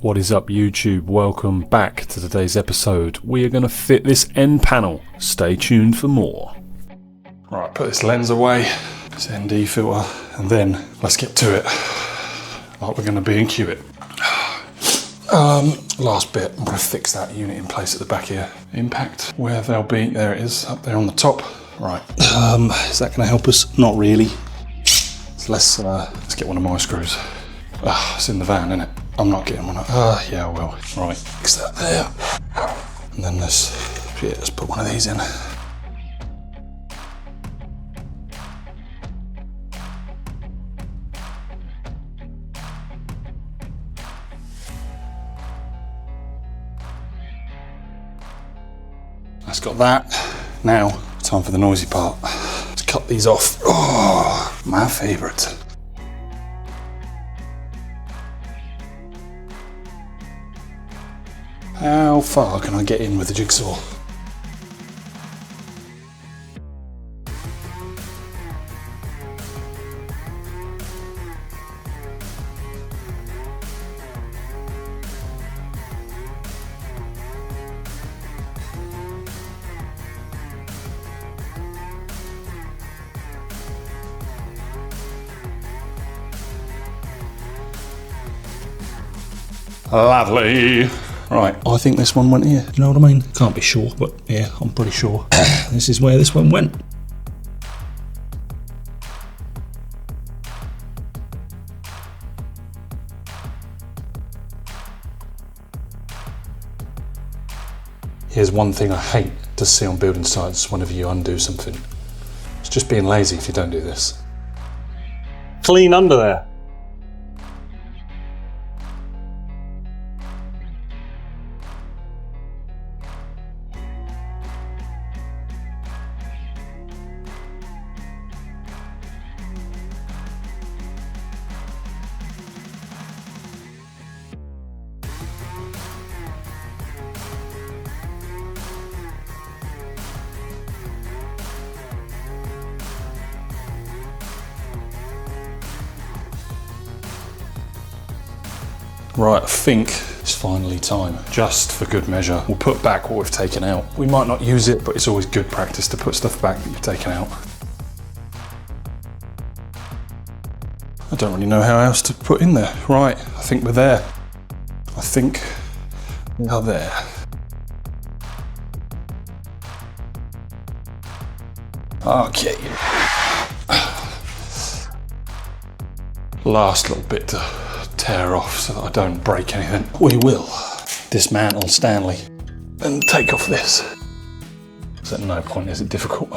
What is up, YouTube? Welcome back to today's episode. We are going to fit this end panel. Stay tuned for more. Right, put this lens away, this ND filter, and then let's get to it like we're going to be in Qubit. Last bit, I'm going to fix that unit in place at the back here. Impact, where they'll be, there it is, up there on the top. Right, is that going to help us? Not really. So let's get one of my screws. It's in the van, isn't it? I'm not getting one. Yeah, I will. Right, fix that there. And then let's put one of these in. That's got that. Now, time for the noisy part. Let's cut these off. Oh, my favourite. How far can I get in with the jigsaw? Lovely. Right, I think this one went here. Do you know what I mean? Can't be sure, but yeah, I'm pretty sure. This is where this one went. Here's one thing I hate to see on building sites whenever you undo something. It's just being lazy if you don't do this. Clean under there. Right, I think it's finally time. Just for good measure, we'll put back what we've taken out. We might not use it, but it's always good practice to put stuff back that you've taken out. I don't really know how else to put in there. Right, I think we're there. I think we are there. Okay. Last little bit to tear off so that I don't break anything. We will dismantle Stanley and take off this. So at no point is it difficult.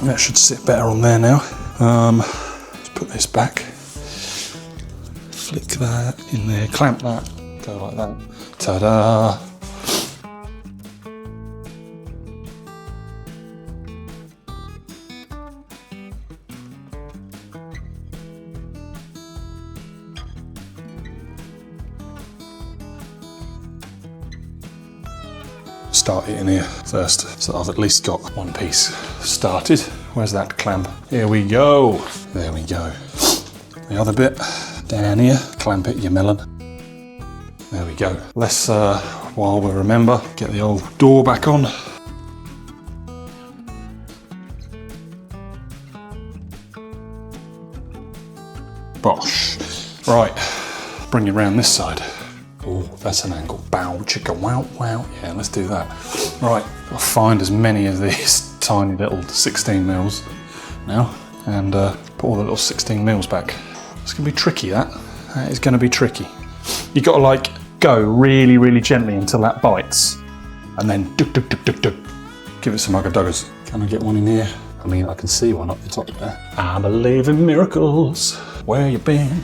That should sit better on there now. Let's put this back. Flick that in there, clamp that. Go like that. Ta-da! Start it in here first, so I've at least got one piece started. Where's that clamp? Here we go. There we go. The other bit down here, clamp it, you melon. There we go. Let's, while we remember, get the old door back on. Bosh. Right, bring it round this side. Oh, that's an angle. Bow, chicka, wow, wow. Yeah, let's do that. Right, I'll find as many of these tiny little 16 mils now and put all the little 16 mils back. It's gonna be tricky, that. That is gonna be tricky. You gotta like go really, really gently until that bites, and then duk, duk, duk, duk, duk. Give it some ugga-duggers. Can I get one in here? I mean, I can see one up the top there. I believe in miracles. Where you been?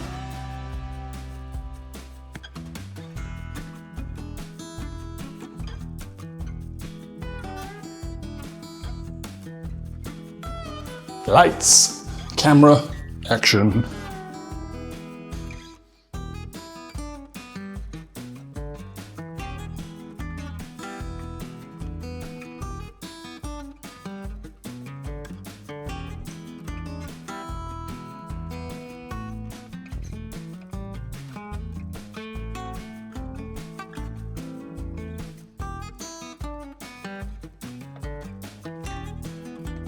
Lights, camera, action.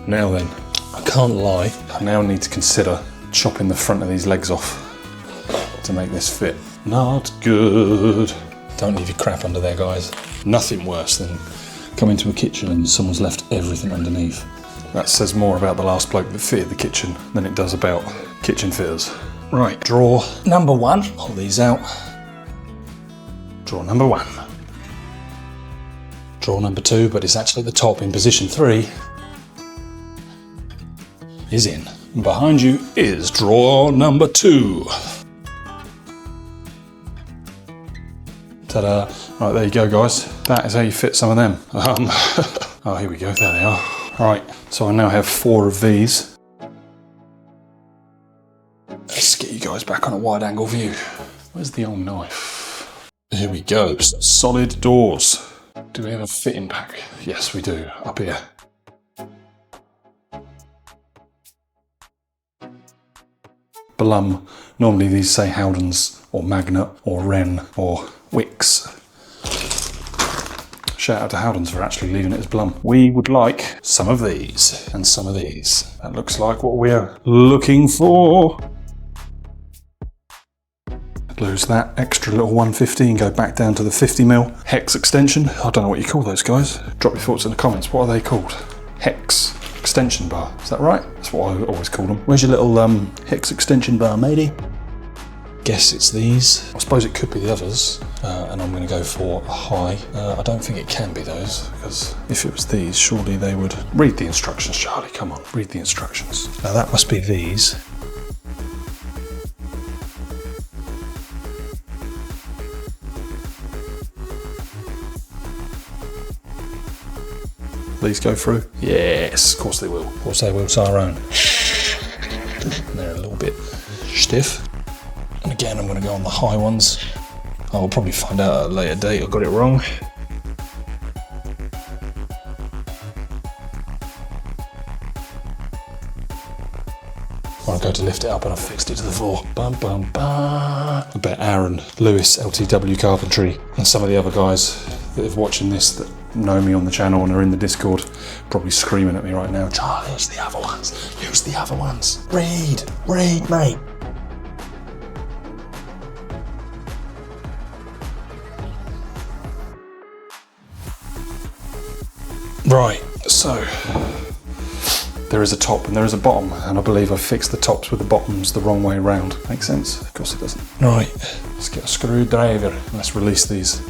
Now then, I can't lie, I now need to consider chopping the front of these legs off to make this fit. Not good. Don't leave your crap under there, guys. Nothing worse than coming to a kitchen and someone's left everything underneath. That says more about the last bloke that fitted the kitchen than it does about kitchen fitters. Right, drawer number 1. Pull these out. Drawer number 1. Drawer number 2, but it's actually at the top in position 3. Is in. And behind you is drawer number 2. Ta-da. Right, there you go, guys. That is how you fit some of them. Oh, here we go. There they are. Right, so I now have 4 of these. Let's get you guys back on a wide angle view. Where's the old knife? Here we go. Solid doors. Do we have a fitting pack? Yes, we do. Up here. Blum. Normally these say Howdens or Magnet or Wren or Wix. Shout out to Howdens for actually leaving it as Blum. We would like some of these and some of these. That looks like what we're looking for. Lose that extra little 150 and go back down to the 50mm hex extension. I don't know what you call those, guys. Drop your thoughts in the comments. What are they called? Hex extension bar. Is that right? That's what I always call them. Where's your little hex extension bar, matey? Guess it's these. I suppose it could be the others, and I'm going to go for a high. I don't think it can be those, because if it was these, surely they would... Read the instructions, Charlie, come on, read the instructions. Now that must be these. These go through? Yes, of course they will. Of course they will, it's our own. They're a little bit stiff. And again, I'm going to go on the high ones. I'll probably find out at a later date I got it wrong. When I go to lift it up and I've fixed it to the floor. Bum, bum, bum. I bet Aaron, Lewis, LTW Carpentry, and some of the other guys that are watching this that know me on the channel and are in the Discord probably screaming at me right now. Charlie, use the other ones. Use the other ones. Read, mate. Right, so there is a top and there is a bottom, and I believe I fixed the tops with the bottoms the wrong way around. Makes sense? Of course it doesn't. Right, let's get a screwdriver and let's release these.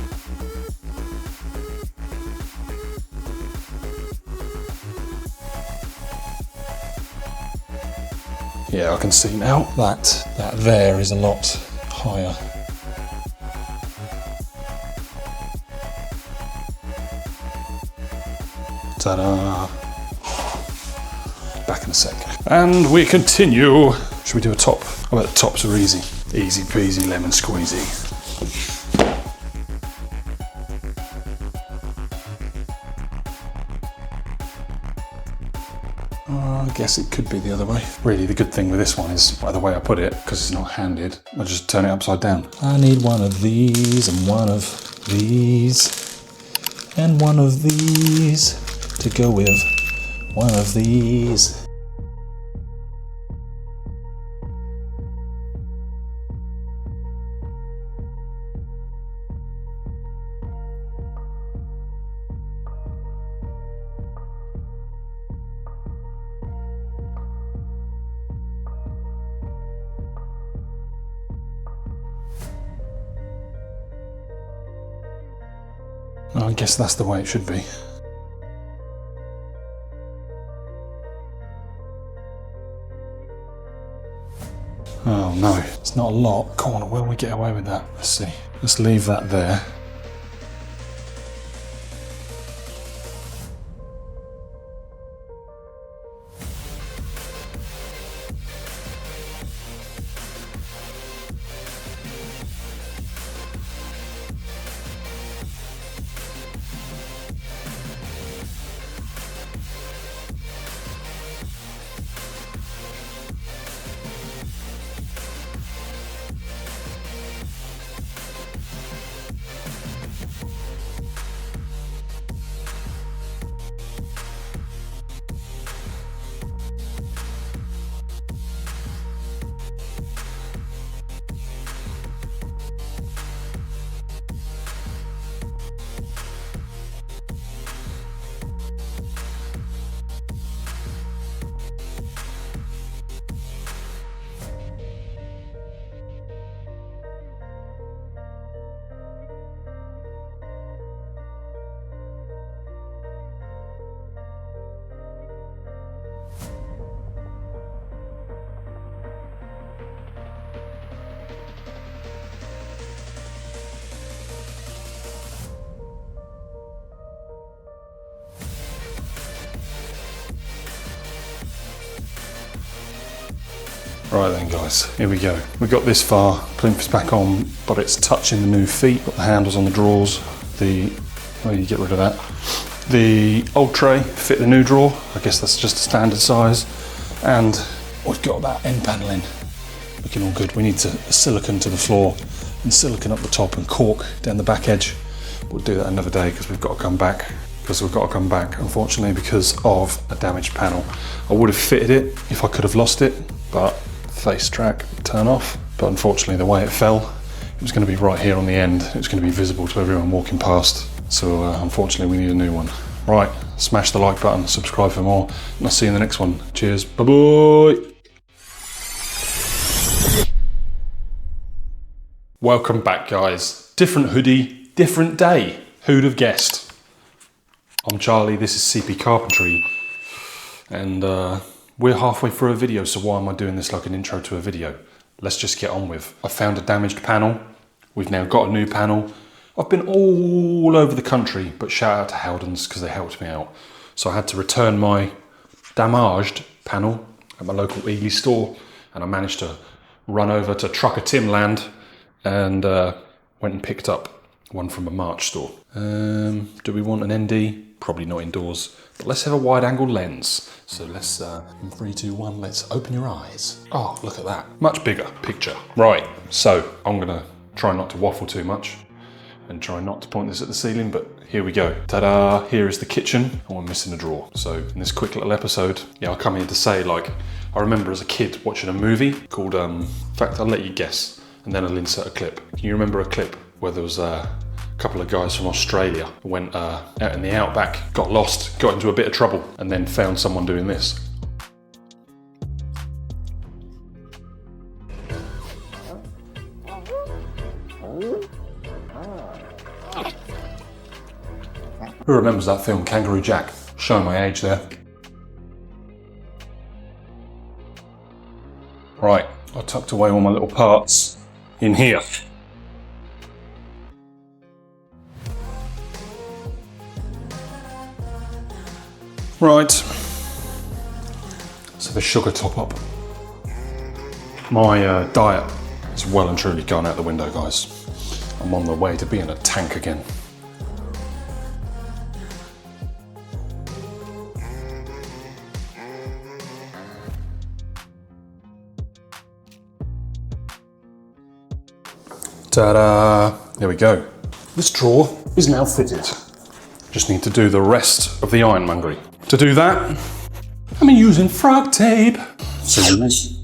Yeah, I can see now that there is a lot higher. Ta-da! Back in a sec. And we continue. Should we do a top? I bet the tops are easy. Easy peasy lemon squeezy. I guess it could be the other way. Really, the good thing with this one is, by the way I put it, because it's not handed, I just turn it upside down. I need one of these and one of these and one of these to go with one of these. I guess that's the way it should be. Oh no, it's not a lot. Come on, will we get away with that? Let's see. Let's leave that there. Right then guys, here we go. We got this far, plinth's back on, but it's touching the new feet. Got the handles on the drawers, oh, you get rid of that. The old tray fit the new drawer. I guess that's just a standard size. And we've got that end panel in, looking all good. We need to silicone to the floor and silicone up the top and cork down the back edge. We'll do that another day because we've got to come back. Unfortunately, because of a damaged panel. I would have fitted it if I could have lost it, but face track, turn off. But unfortunately, the way it fell, it was going to be right here on the end. It was going to be visible to everyone walking past. So unfortunately, we need a new one. Right, smash the like button, subscribe for more, and I'll see you in the next one. Cheers, bye-bye. Welcome back, guys. Different hoodie, different day. Who'd have guessed? I'm Charlie, this is CP Carpentry, and we're halfway through a video, so why am I doing this like an intro to a video? Let's just get on with. I found a damaged panel. We've now got a new panel. I've been all over the country, but shout out to Howdens because they helped me out. So I had to return my damaged panel at my local Ely store, and I managed to run over to Trucker Timland and went and picked up one from a March store. Do we want an ND? Probably not indoors, but let's have a wide angle lens. So let's, in 3, 2, 1, let's open your eyes. Oh, look at that. Much bigger picture. Right, so I'm gonna try not to waffle too much and try not to point this at the ceiling, but here we go. Ta-da, here is the kitchen, and we're missing a drawer. So in this quick little episode, yeah, I'll come here to say, like, I remember as a kid watching a movie called, in fact, I'll let you guess, and then I'll insert a clip. Can you remember a clip where there was a couple of guys from Australia went out in the outback, got lost, got into a bit of trouble, and then found someone doing this? Who remembers that film, Kangaroo Jack? Showing my age there. Right, I tucked away all my little parts in here. Right, so the sugar top up. My diet is well and truly gone out the window, guys. I'm on the way to being a tank again. Ta-da! There we go. This drawer is now fitted. Just need to do the rest of the ironmongery. To do that, I'm using frog tape. So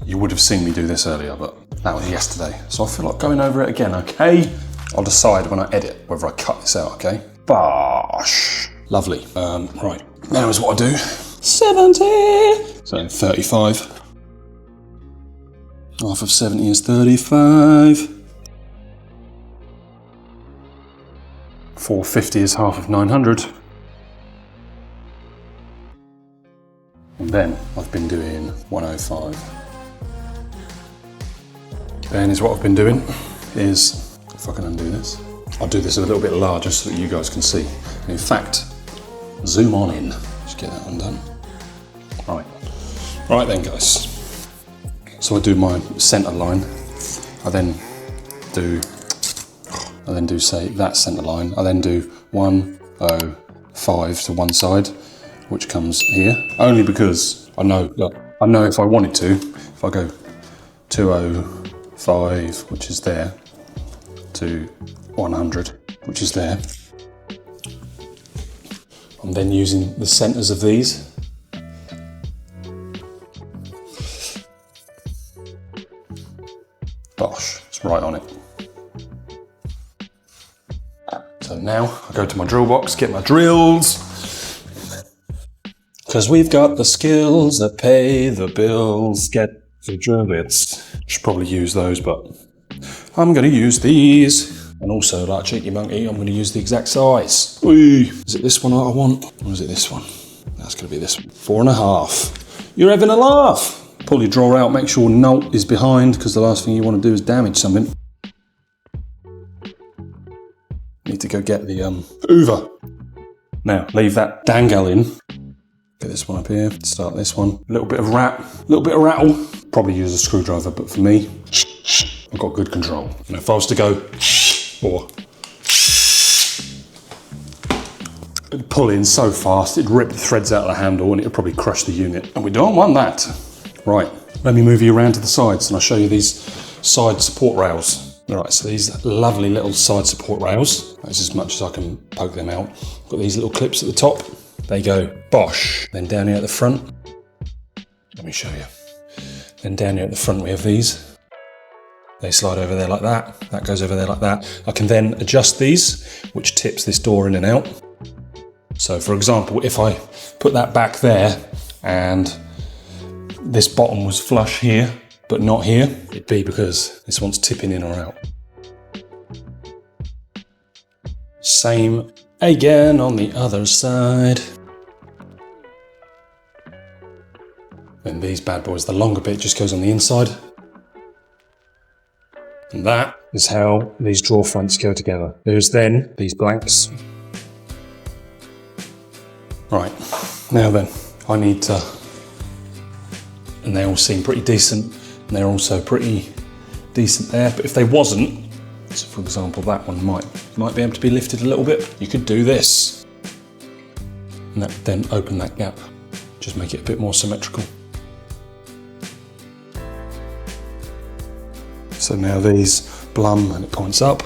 you would have seen me do this earlier, but that was yesterday. So I feel like going over it again, okay? I'll decide when I edit whether I cut this out, okay? Bosh. Lovely. Right, now is what I do. 70. So 35. Half of 70 is 35. 450 is half of 900. And then I've been doing 105. Then is what I've been doing is, if I can undo this, I'll do this a little bit larger so that you guys can see. And in fact, zoom on in. Just get that one done. Right then guys. So I do my center line. I then do say that center line. I then do 105 to one side, which comes here, only because I know if I wanted to, if I go 205, which is there, to 100, which is there, I'm then using the centers of these. Bosh, it's right on it. So now I go to my drill box, get my drills, because we've got the skills that pay the bills. Get the drill bits. Should probably use those, but I'm going to use these. And also, like Cheeky Monkey, I'm going to use the exact size. Whee! Is it this one that I want? Or is it this one? That's going to be this one. 4.5. You're having a laugh. Pull your drawer out, make sure no is behind, because the last thing you want to do is damage something. Need to go get the Hoover. Now, leave that dangle in. Get this one up here, start this one. A little bit of rattle, probably use a screwdriver, but for me, I've got good control. And if I was to go, or pull in so fast, it'd rip the threads out of the handle and it'd probably crush the unit. And we don't want that. Right, let me move you around to the sides and I'll show you these side support rails. All right, so these lovely little side support rails, that's as much as I can poke them out. Got these little clips at the top. They go bosh. Then down here at the front, let me show you. Then down here at the front we have these. They slide over there like that. That goes over there like that. I can then adjust these, which tips this door in and out. So for example, if I put that back there and this bottom was flush here, but not here, it'd be because this one's tipping in or out. Same again on the other side. Then these bad boys, the longer bit just goes on the inside. And that is how these drawer fronts go together. There's then these blanks. Right, now then, I need to, and they all seem pretty decent, and they're also pretty decent there, but if they wasn't, so for example, that one might be able to be lifted a little bit, you could do this, and that would then open that gap, just make it a bit more symmetrical. So now these blum and it points up,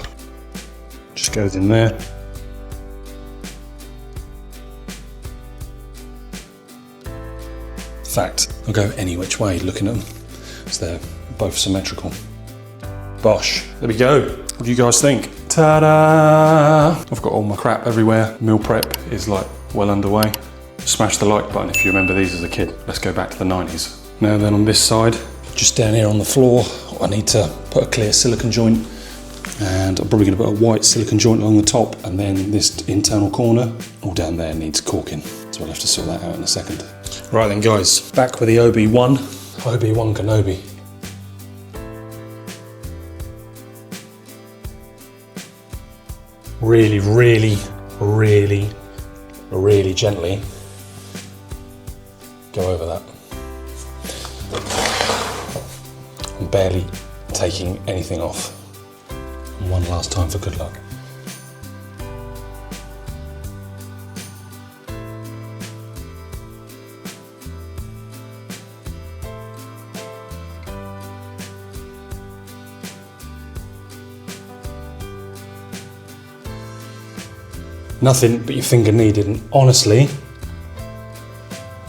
just goes in there. In fact, I'll go any which way looking at them, so they're both symmetrical. Bosh, there we go. What do you guys think? Ta-da! I've got all my crap everywhere. Meal prep is like well underway. Smash the like button if you remember these as a kid. Let's go back to the 90s. Now then on this side, just down here on the floor, I need to put a clear silicone joint, and I'm probably going to put a white silicone joint along the top, and then this internal corner all down there needs caulking, so I'll have to sort that out in a second. Right then guys, back with the Obi-Wan Kenobi. Really, really, really, really gently go over that. I'm barely taking anything off. And one last time for good luck. Nothing but your finger needed, and honestly,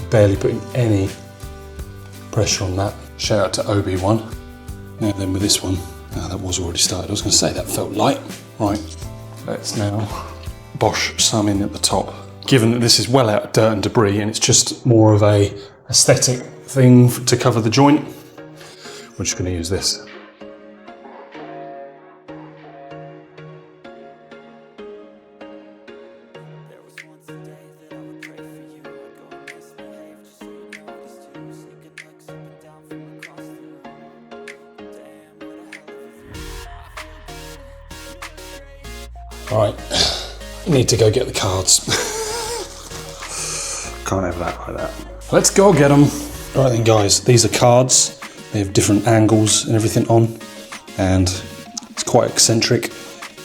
barely putting any pressure on that. Shout out to Obi-Wan. Now then with this one, that was already started. I was going to say that felt light. Right, let's now bosh some in at the top. Given that this is well out of dirt and debris and it's just more of a aesthetic thing to cover the joint, we're just going to use this. Right, need to go get the cards. Can't have that like that. Let's go get them. Right then guys, these are cards. They have different angles and everything on, and it's quite eccentric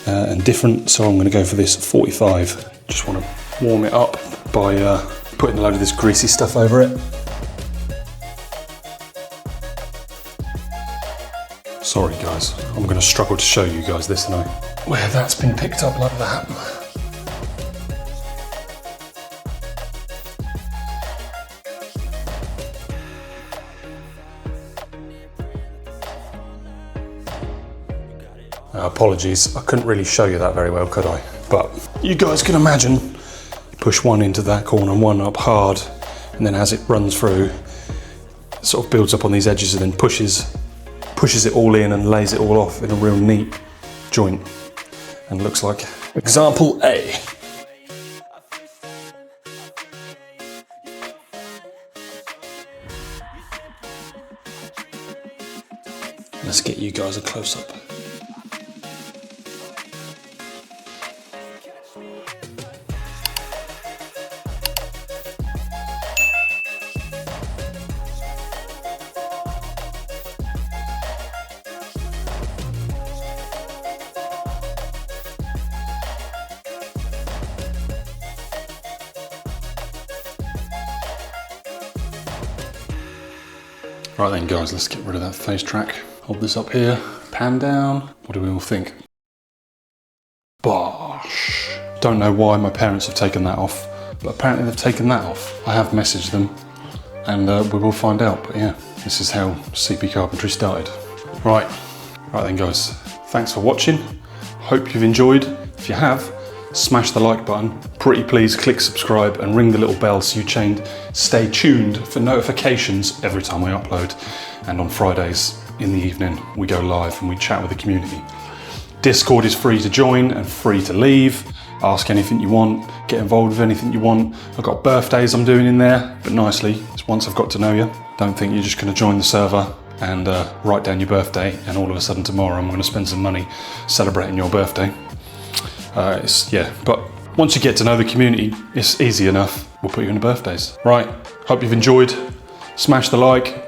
and different, so I'm going to go for this 45. Just want to warm it up by putting a load of this greasy stuff over it. Sorry guys, I'm going to struggle to show you guys this tonight. Where that's been picked up like that. Apologies, I couldn't really show you that very well, could I? But you guys can imagine, push one into that corner and one up hard, and then as it runs through, it sort of builds up on these edges and then pushes it all in and lays it all off in a real neat joint. And looks like example A. Let's get you guys a close-up. Right then guys, let's get rid of that face track. Hold this up here, pan down. What do we all think? Bosh. Don't know why my parents have taken that off, but apparently they've taken that off. I have messaged them and we will find out, but yeah, this is how CP Carpentry started. Right then guys, thanks for watching. Hope you've enjoyed. If you have, smash the like button. Pretty please click subscribe and ring the little bell so you stay tuned for notifications every time we upload. And on Fridays in the evening, we go live and we chat with the community. Discord is free to join and free to leave. Ask anything you want, get involved with anything you want. I've got birthdays I'm doing in there, but nicely, it's once I've got to know you. Don't think you're just gonna join the server and write down your birthday and all of a sudden tomorrow I'm gonna spend some money celebrating your birthday. But once you get to know the community, it's easy enough. We'll put you in the birthdays. Right, hope you've enjoyed. Smash the like,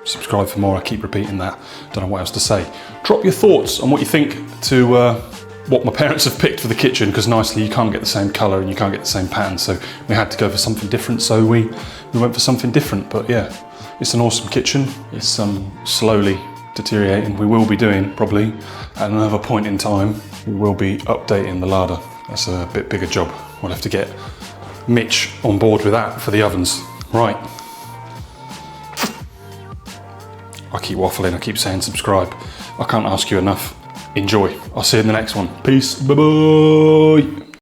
subscribe for more. I keep repeating that. Don't know what else to say. Drop your thoughts on what you think to what my parents have picked for the kitchen, because nicely you can't get the same colour and you can't get the same pattern, so we had to go for something different, so we went for something different. But yeah, it's an awesome kitchen. It's slowly deteriorating. We will be doing, probably at another point in time, we will be updating the larder. That's a bit bigger job. We'll have to get Mitch on board with that for the ovens. Right. I keep waffling, I keep saying subscribe. I can't ask you enough. Enjoy. I'll see you in the next one. Peace. Bye-bye.